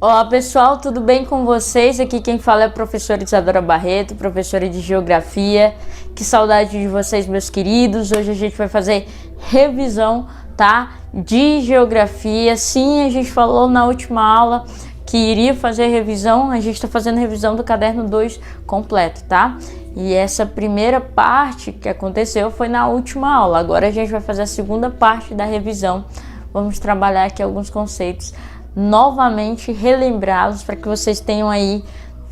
Olá pessoal, tudo bem com vocês? Aqui quem fala é a professora Isadora Barreto, professora de Geografia. Que saudade de vocês, meus queridos. Hoje a gente vai fazer revisão, tá? De Geografia. Sim, a gente falou na última aula que iria fazer revisão. A gente está fazendo revisão do caderno 2 completo, tá? E essa primeira parte que aconteceu foi na última aula. Agora a gente vai fazer a segunda parte da revisão. Vamos trabalhar aqui alguns conceitos, novamente relembrá-los para que vocês tenham aí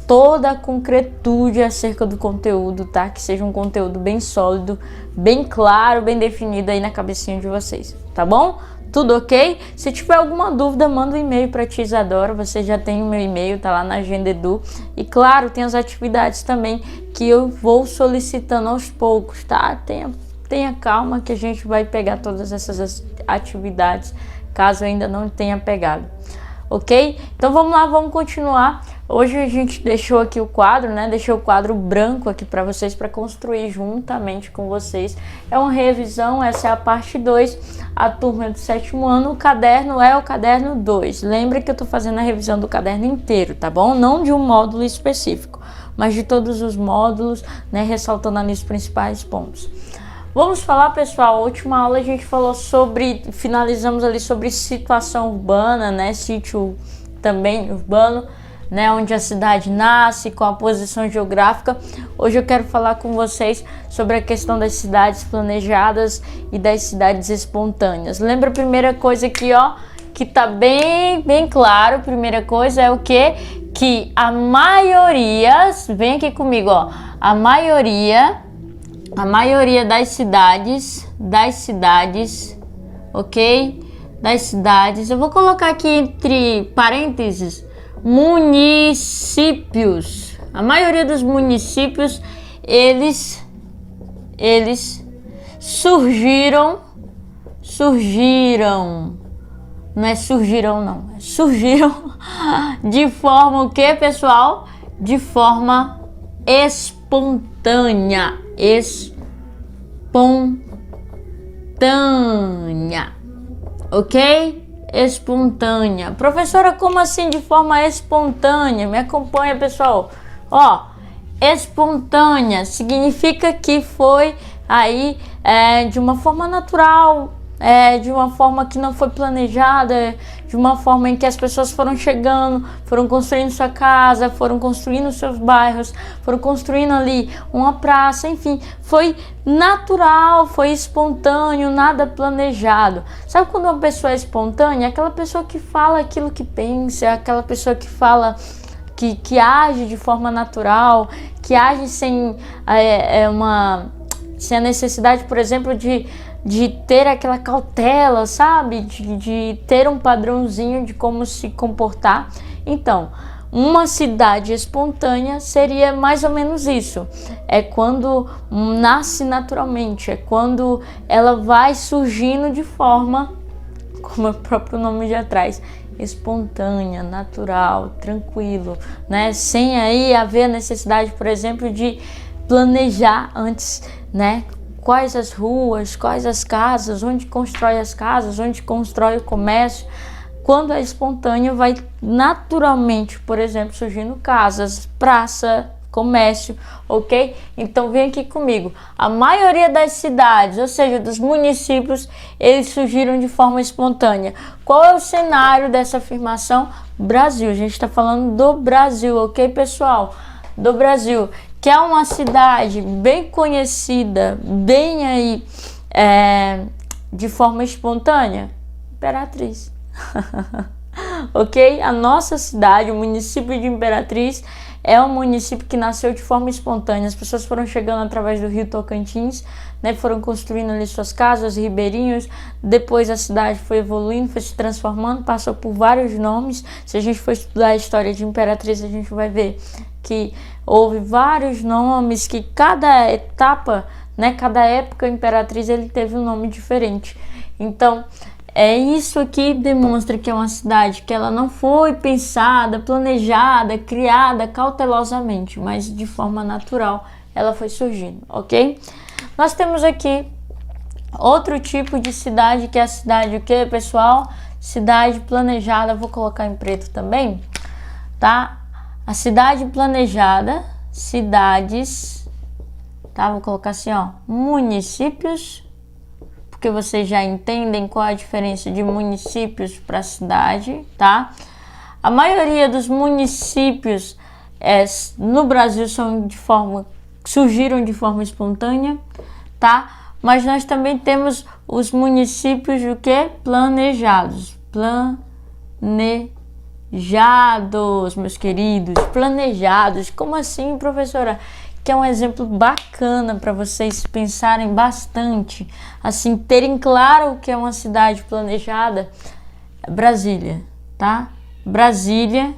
toda a concretude acerca do conteúdo, tá? Que seja um conteúdo bem sólido, bem claro, bem definido aí na cabecinha de vocês, tá bom? Tudo ok? Se tiver alguma dúvida, manda um e-mail para a tia Isadora. Você já tem o meu e-mail, tá lá na Agenda Edu. E claro, tem as atividades também que eu vou solicitando aos poucos, tá? Tenha calma que a gente vai pegar todas essas atividades, caso ainda não tenha pegado, ok? Então vamos lá, vamos continuar. Hoje a gente deixou aqui o quadro, né? Deixei o quadro branco aqui para vocês, para construir juntamente com vocês. É uma revisão, essa é a parte 2, a turma do 7º ano, o caderno é o caderno 2. Lembra que eu tô fazendo a revisão do caderno inteiro, tá bom? Não de um módulo específico, mas de todos os módulos, né? Ressaltando ali os principais pontos. Vamos falar, pessoal, a última aula a gente falou sobre, finalizamos ali sobre situação urbana, né, sítio também urbano, né, onde a cidade nasce, com a posição geográfica. Hoje eu quero falar com vocês sobre a questão das cidades planejadas e das cidades espontâneas. Lembra a primeira coisa aqui, ó, que tá bem claro, primeira coisa é o quê? Que a maioria, vem aqui comigo, ó, a maioria das cidades, ok? Das cidades, eu vou colocar aqui entre parênteses, municípios. A maioria dos municípios, eles surgiram, não é surgiram não, é surgiram de forma o que, pessoal? De forma espontânea, ok? Espontânea. Professora, como assim de forma espontânea? Me acompanha, pessoal. Ó, espontânea significa que foi aí de uma forma natural, de uma forma que não foi planejada, de uma forma em que as pessoas foram chegando, foram construindo sua casa, foram construindo seus bairros, foram construindo ali uma praça, enfim, foi natural, foi espontâneo, nada planejado. Sabe quando uma pessoa é espontânea? Aquela pessoa que fala aquilo que pensa, aquela pessoa que fala, que age de forma natural, que age sem sem a necessidade, por exemplo, de ter aquela cautela, sabe? De ter um padrãozinho de como se comportar. Então, uma cidade espontânea seria mais ou menos isso. É quando nasce naturalmente, é quando ela vai surgindo de forma, como o próprio nome já traz, espontânea, natural, tranquilo, né? Sem aí haver a necessidade, por exemplo, de planejar antes, né? Quais as ruas, quais as casas, onde constrói as casas, onde constrói o comércio. Quando é espontâneo, vai naturalmente, por exemplo, surgindo casas, praça, comércio, ok? Então vem aqui comigo. A maioria das cidades, ou seja, dos municípios, eles surgiram de forma espontânea. Qual é o cenário dessa afirmação? Brasil. A gente está falando do Brasil, ok, pessoal? Do Brasil, que é uma cidade bem conhecida, bem aí, de forma espontânea, Imperatriz. Ok? A nossa cidade, o município de Imperatriz, é um município que nasceu de forma espontânea. As pessoas foram chegando através do rio Tocantins, né? Foram construindo ali suas casas, ribeirinhos. Depois a cidade foi evoluindo, foi se transformando, passou por vários nomes. Se a gente for estudar a história de Imperatriz, a gente vai ver que houve vários nomes, que cada etapa, né, cada época Imperatriz, ele teve um nome diferente. Então, isso aqui demonstra que é uma cidade que ela não foi pensada, planejada, criada cautelosamente, mas de forma natural ela foi surgindo, ok? Nós temos aqui outro tipo de cidade, que é a cidade o que, pessoal? Cidade planejada, vou colocar em preto também. tá? A cidade planejada, cidades, tá? Vou colocar assim, ó, municípios, porque vocês já entendem qual a diferença de municípios para cidade, tá? A maioria dos municípios no Brasil surgiram de forma espontânea, tá? Mas nós também temos os municípios o quê? Planejados, meus queridos, planejados. Como assim, professora? Que é um exemplo bacana para vocês pensarem bastante, assim, terem claro o que é uma cidade planejada. Brasília, tá? Brasília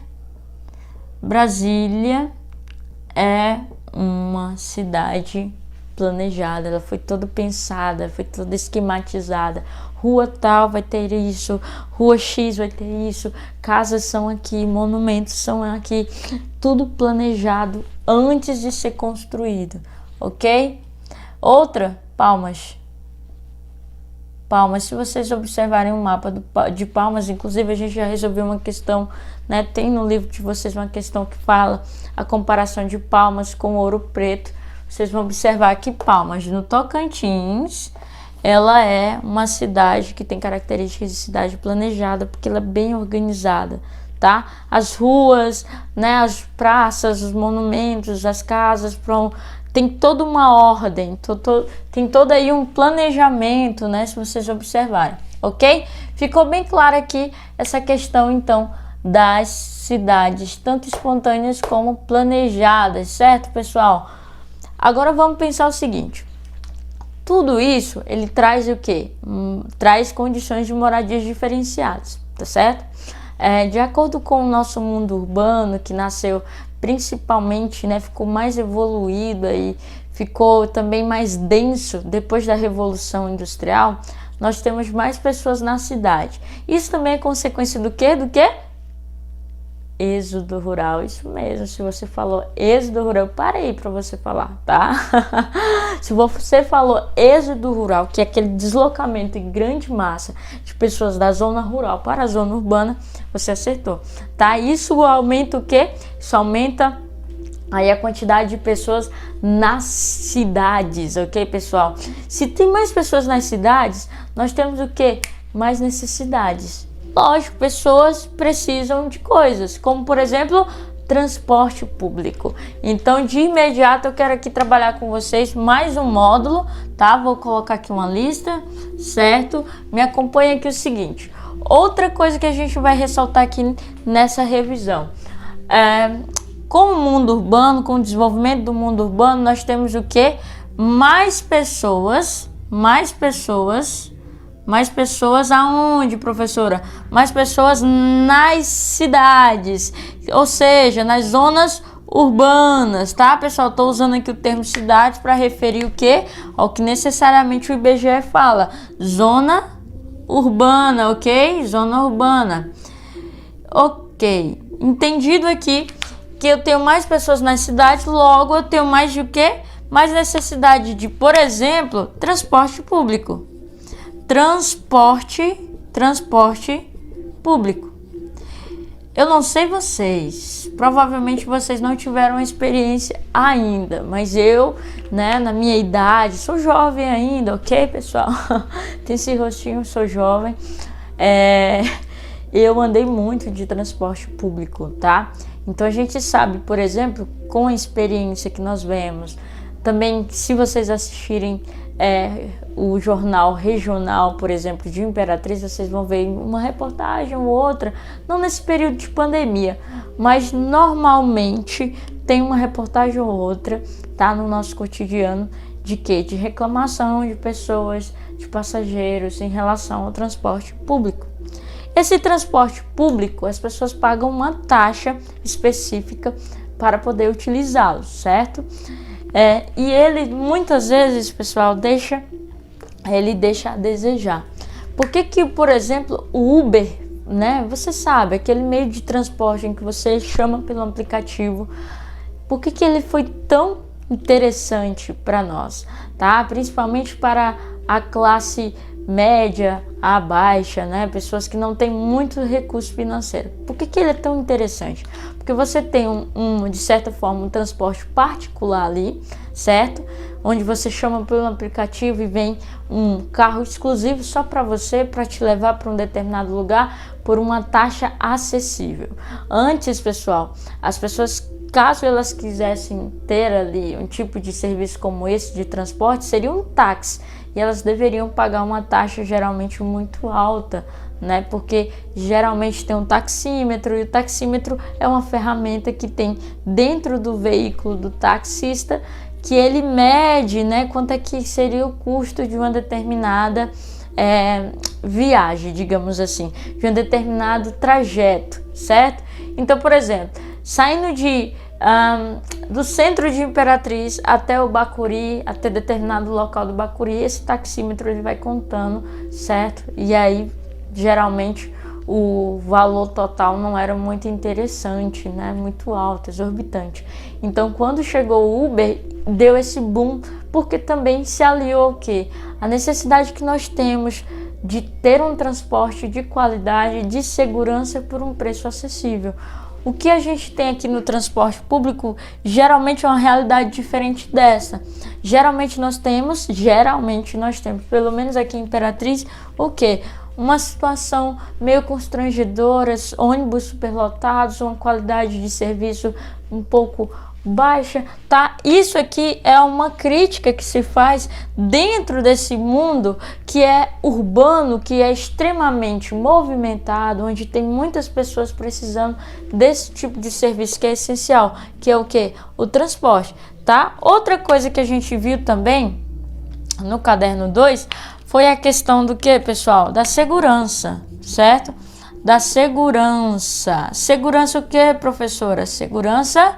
é uma cidade planejada, ela foi toda pensada, foi toda esquematizada. Rua tal vai ter isso, rua X vai ter isso, casas são aqui, monumentos são aqui, tudo planejado antes de ser construído, ok? Outra, Palmas. Palmas, se vocês observarem o mapa de Palmas, inclusive a gente já resolveu uma questão, né? Tem no livro de vocês uma questão que fala a comparação de Palmas com Ouro Preto. Vocês vão observar que Palmas, no Tocantins, ela é uma cidade que tem características de cidade planejada, porque ela é bem organizada, tá? As ruas, né, as praças, os monumentos, as casas, tem toda uma ordem, tem todo aí um planejamento, né, se vocês observarem, ok? Ficou bem claro aqui essa questão, então, das cidades, tanto espontâneas como planejadas, certo, pessoal? Agora vamos pensar o seguinte, tudo isso, ele traz o quê? Traz condições de moradias diferenciadas, tá certo? De acordo com o nosso mundo urbano, que nasceu principalmente, né, ficou mais evoluído e ficou também mais denso depois da Revolução Industrial, nós temos mais pessoas na cidade. Isso também é consequência do quê? Êxodo rural, isso mesmo. Se você falou êxodo rural, eu parei para você falar, tá? Se você falou êxodo rural, que é aquele deslocamento em grande massa de pessoas da zona rural para a zona urbana, você acertou, tá? Isso aumenta o quê? Isso aumenta aí a quantidade de pessoas nas cidades, ok, pessoal? Se tem mais pessoas nas cidades, nós temos o quê? Mais necessidades. Lógico, pessoas precisam de coisas, como por exemplo, transporte público. Então, de imediato, eu quero aqui trabalhar com vocês mais um módulo, tá? Vou colocar aqui uma lista, certo? Me acompanha aqui o seguinte. Outra coisa que a gente vai ressaltar aqui nessa revisão. Com o mundo urbano, com o desenvolvimento do mundo urbano, nós temos o quê? Mais pessoas aonde, professora? Mais pessoas nas cidades, ou seja, nas zonas urbanas, tá, pessoal? Estou usando aqui o termo cidade para referir o quê? Ao que necessariamente o IBGE fala, zona urbana, ok? Zona urbana. Ok, entendido aqui que eu tenho mais pessoas nas cidades, logo eu tenho mais de o quê? Mais necessidade de, por exemplo, transporte público. Transporte público. Eu não sei vocês, provavelmente vocês não tiveram experiência ainda, mas eu, né, na minha idade, sou jovem ainda, ok, pessoal? Tem esse rostinho, sou jovem. Eu andei muito de transporte público, tá? Então a gente sabe, por exemplo, com a experiência que nós vemos, também se vocês assistirem o jornal regional, por exemplo, de Imperatriz, vocês vão ver uma reportagem ou outra, não nesse período de pandemia, mas normalmente tem uma reportagem ou outra, tá, no nosso cotidiano, de quê? De reclamação de pessoas, de passageiros em relação ao transporte público. Esse transporte público, as pessoas pagam uma taxa específica para poder utilizá-lo, certo? E ele muitas vezes, pessoal, deixa a desejar. Por que, por exemplo, o Uber, né? Você sabe, aquele meio de transporte em que você chama pelo aplicativo, por que ele foi tão interessante para nós, tá? Principalmente para a classe média a baixa, né? Pessoas que não têm muito recurso financeiro. Por que ele é tão interessante? Porque você tem de certa forma, um transporte particular ali, certo? Onde você chama pelo aplicativo e vem um carro exclusivo só para você, para te levar para um determinado lugar por uma taxa acessível. Antes, pessoal, as pessoas, caso elas quisessem ter ali um tipo de serviço como esse de transporte, seria um táxi. E elas deveriam pagar uma taxa geralmente muito alta, né? Porque geralmente tem um taxímetro, e o taxímetro é uma ferramenta que tem dentro do veículo do taxista, que ele mede, né, quanto é que seria o custo de uma determinada viagem, digamos assim, de um determinado trajeto, certo? Então, por exemplo, saindo do centro de Imperatriz até o Bacuri, até determinado local do Bacuri, esse taxímetro ele vai contando, certo? E aí, geralmente, o valor total não era muito interessante, né? Muito alto, exorbitante. Então, quando chegou o Uber, deu esse boom, porque também se aliou o quê? A necessidade que nós temos de ter um transporte de qualidade, de segurança por um preço acessível. O que a gente tem aqui no transporte público geralmente é uma realidade diferente dessa. Geralmente nós temos, pelo menos aqui em Imperatriz, o quê? Uma situação meio constrangedora, ônibus superlotados, uma qualidade de serviço um pouco baixa, tá? Isso aqui é uma crítica que se faz dentro desse mundo que é urbano, que é extremamente movimentado, onde tem muitas pessoas precisando desse tipo de serviço que é essencial, que é o que? O transporte, tá? Outra coisa que a gente viu também no caderno 2 foi a questão do que, pessoal? Da segurança, certo? Da segurança. Segurança o que, professora? Segurança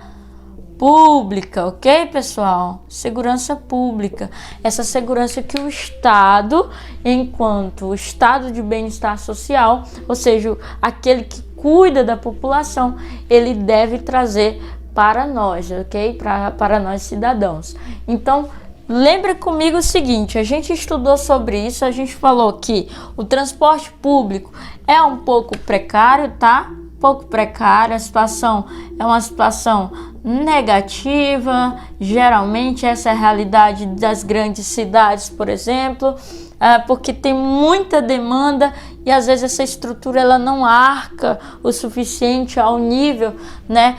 pública, ok, pessoal? Segurança pública. Essa segurança que o Estado, enquanto o Estado de bem-estar social, ou seja, aquele que cuida da população, ele deve trazer para nós, ok? Para nós cidadãos. Então, lembre comigo o seguinte, a gente estudou sobre isso, a gente falou que o transporte público é um pouco precário, tá? Pouco precária, a situação é uma situação negativa, geralmente essa é a realidade das grandes cidades, por exemplo, porque tem muita demanda e às vezes essa estrutura ela não arca o suficiente ao nível, né,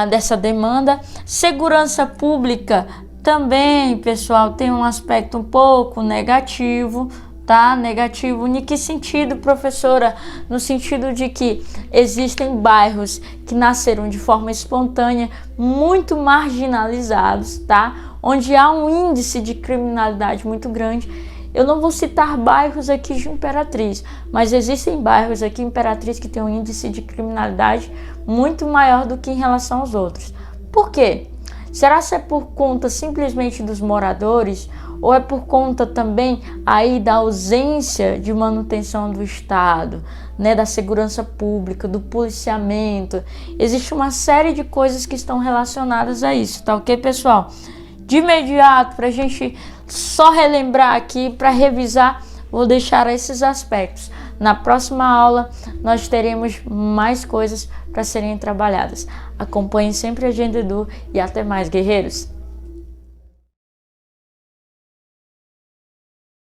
dessa demanda. Segurança pública também, pessoal, tem um aspecto um pouco negativo, tá? Negativo em que sentido, professora? No sentido de que existem bairros que nasceram de forma espontânea, muito marginalizados, tá? Onde há um índice de criminalidade muito grande. Eu não vou citar bairros aqui de Imperatriz, mas existem bairros aqui em Imperatriz que têm um índice de criminalidade muito maior do que em relação aos outros. Por quê? Será que é por conta simplesmente dos moradores ou é por conta também aí da ausência de manutenção do Estado, né, da segurança pública, do policiamento? Existe uma série de coisas que estão relacionadas a isso, tá ok, pessoal? De imediato, para a gente só relembrar aqui, para revisar, vou deixar esses aspectos. Na próxima aula, nós teremos mais coisas para serem trabalhadas. Acompanhem sempre a Agenda Edu e até mais, guerreiros!